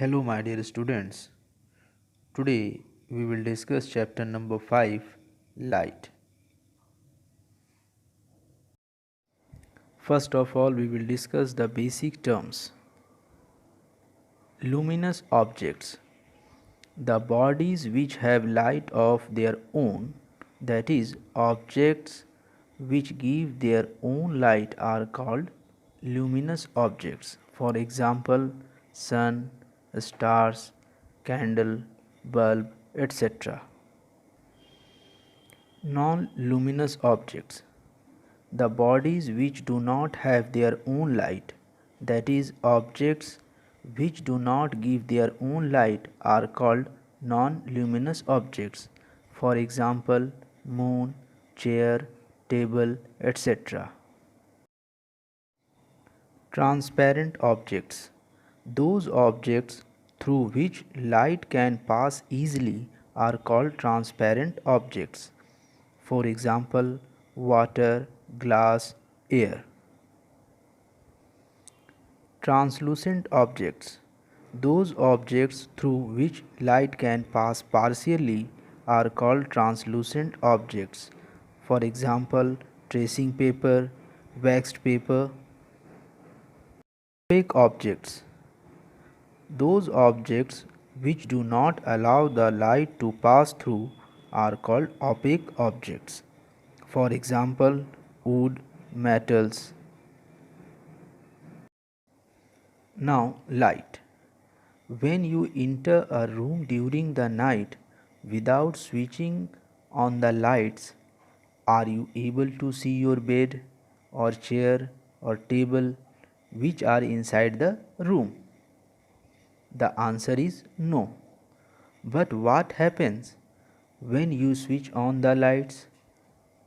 Hello, my dear students. Today we will discuss chapter number 5, Light. First of all, we will discuss the basic terms. Luminous objects. The bodies which have light of their own, that is, objects which give their own light, are called luminous objects. For example, sun, stars, candle, bulb, etc. Non-luminous objects. The bodies which do not have their own light, that is, objects which do not give their own light, are called non-luminous objects. For example, moon, chair, table, etc. Transparent objects. Those objects through which light can pass easily are called transparent objects. For example, water, glass, air. Translucent objects. Those objects through which light can pass partially are called translucent objects. For example, tracing paper, waxed paper. Opaque objects. Those objects which do not allow the light to pass through are called opaque objects. For example, wood, metals. Now, light. When you enter a room during the night without switching on the lights, are you able to see your bed or chair or table which are inside the room? The answer is no. But what happens when you switch on the lights?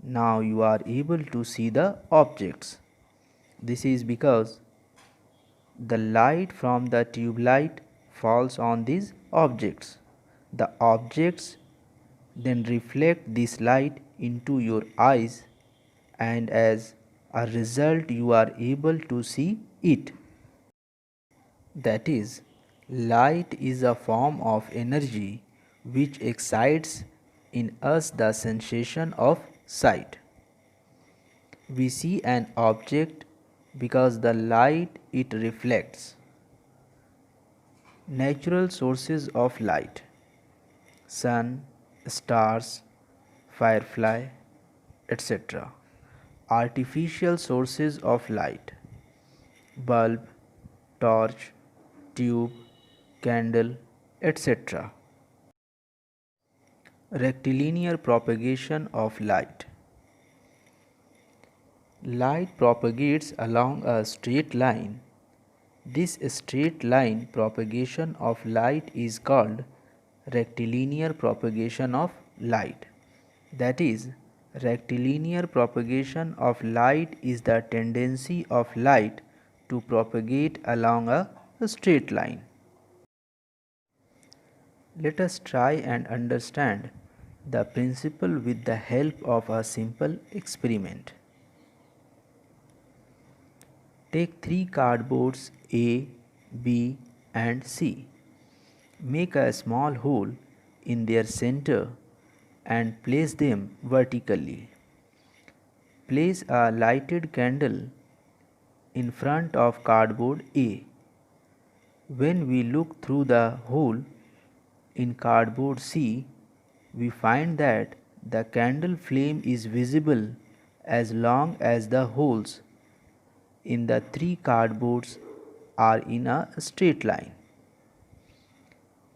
Now you are able to see the objects. This is because the light from the tube light falls on these objects. The objects then reflect this light into your eyes, and as a result you are able to see it. That is, light is a form of energy which excites in us the sensation of sight. We see an object because the light it reflects. Natural sources of light: sun, stars, firefly, etc. Artificial sources of light: bulb, torch, tube, candle, etc. Rectilinear propagation of light. Light propagates along a straight line. This straight line propagation of light is called rectilinear propagation of light. That is, rectilinear propagation of light is the tendency of light to propagate along a straight line. Let us try and understand the principle with the help of a simple experiment. Take three cardboards A, B and C. Make a small hole in their center and place them vertically. Place a lighted candle in front of cardboard A. When we look through the hole in cardboard C, we find that the candle flame is visible as long as the holes in the three cardboards are in a straight line.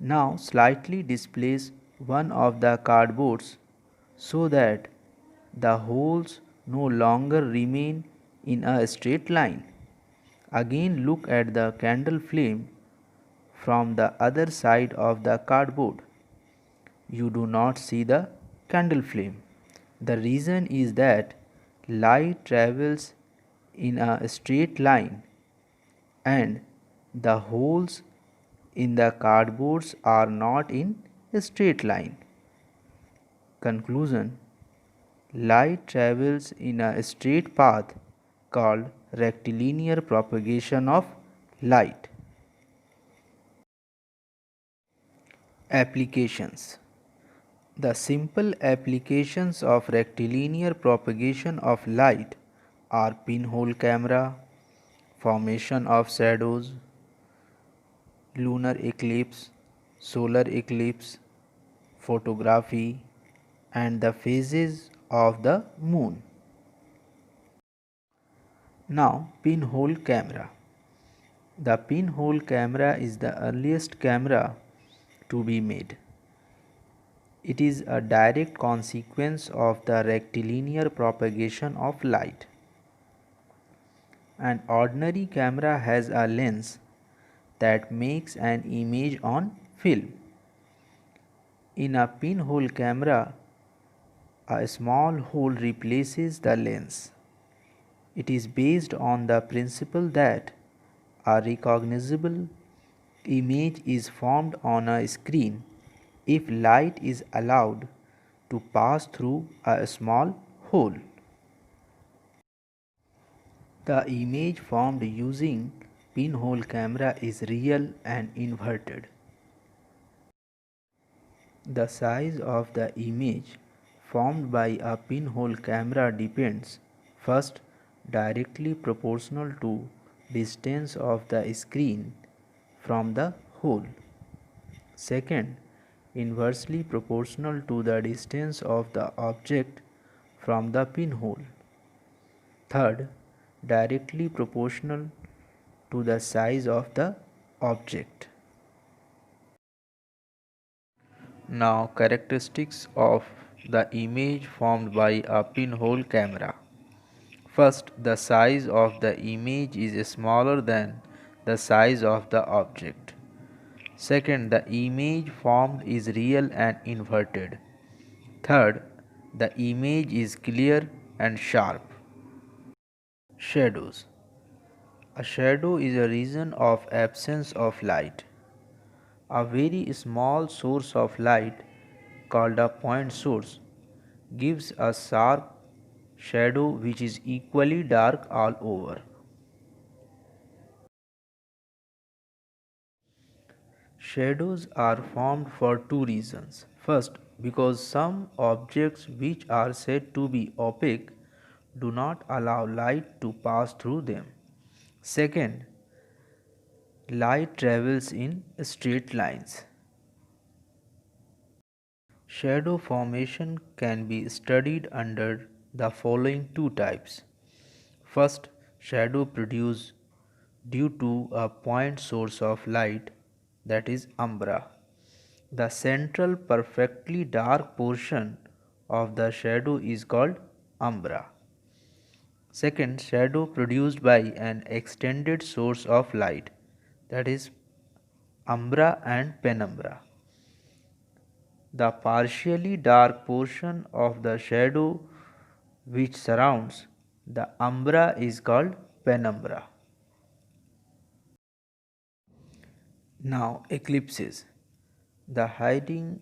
Now slightly displace one of the cardboards so that the holes no longer remain in a straight line. Again look at the candle flame from the other side of the cardboard. You do not see the candle flame. The reason is that light travels in a straight line and the holes in the cardboards are not in a straight line. Conclusion: light travels in a straight path called rectilinear propagation of light. Applications. The simple applications of rectilinear propagation of light are pinhole camera, formation of shadows, lunar eclipse, solar eclipse, photography, and the phases of the moon. Now, pinhole camera. The pinhole camera is the earliest camera to be made. It is a direct consequence of the rectilinear propagation of light. An ordinary camera has a lens that makes an image on film. In a pinhole camera, a small hole replaces the lens. It is based on the principle that a recognizable image is formed on a screen if light is allowed to pass through a small hole. The image formed using pinhole camera is real and inverted. The size of the image formed by a pinhole camera depends, first, directly proportional to distance of the screen from the hole. Second, inversely proportional to the distance of the object from the pinhole. Third, directly proportional to the size of the object. Now, characteristics of the image formed by a pinhole camera. First, the size of the image is smaller than the size of the object. Second, the image formed is real and inverted. Third, the image is clear and sharp. Shadows. A shadow is a region of absence of light. A very small source of light, called a point source, gives a sharp shadow which is equally dark all over. Shadows are formed for two reasons. First, because some objects which are said to be opaque do not allow light to pass through them. Second, light travels in straight lines. Shadow formation can be studied under the following two types. First, shadow produced due to a point source of light, that is umbra. The central perfectly dark portion of the shadow is called umbra. Second, shadow produced by an extended source of light, that is umbra and penumbra. The partially dark portion of the shadow which surrounds the umbra is called penumbra. Now, eclipses. The hiding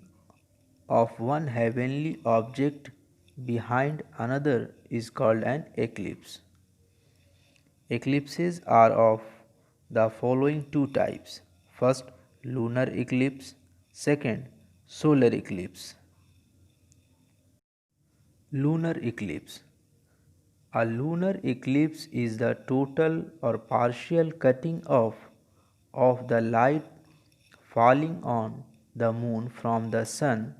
of one heavenly object behind another is called an eclipse. Eclipses are of the following two types. First, lunar eclipse. Second, solar eclipse. Lunar eclipse. A lunar eclipse is the total or partial cutting off of the light falling on the moon from the sun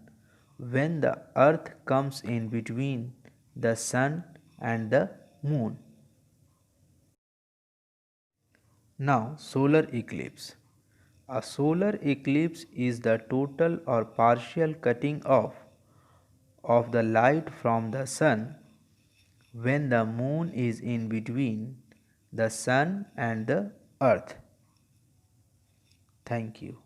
when the earth comes in between the sun and the moon. Now, solar eclipse. A solar eclipse is the total or partial cutting off of the light from the sun when the moon is in between the sun and the earth. Thank you.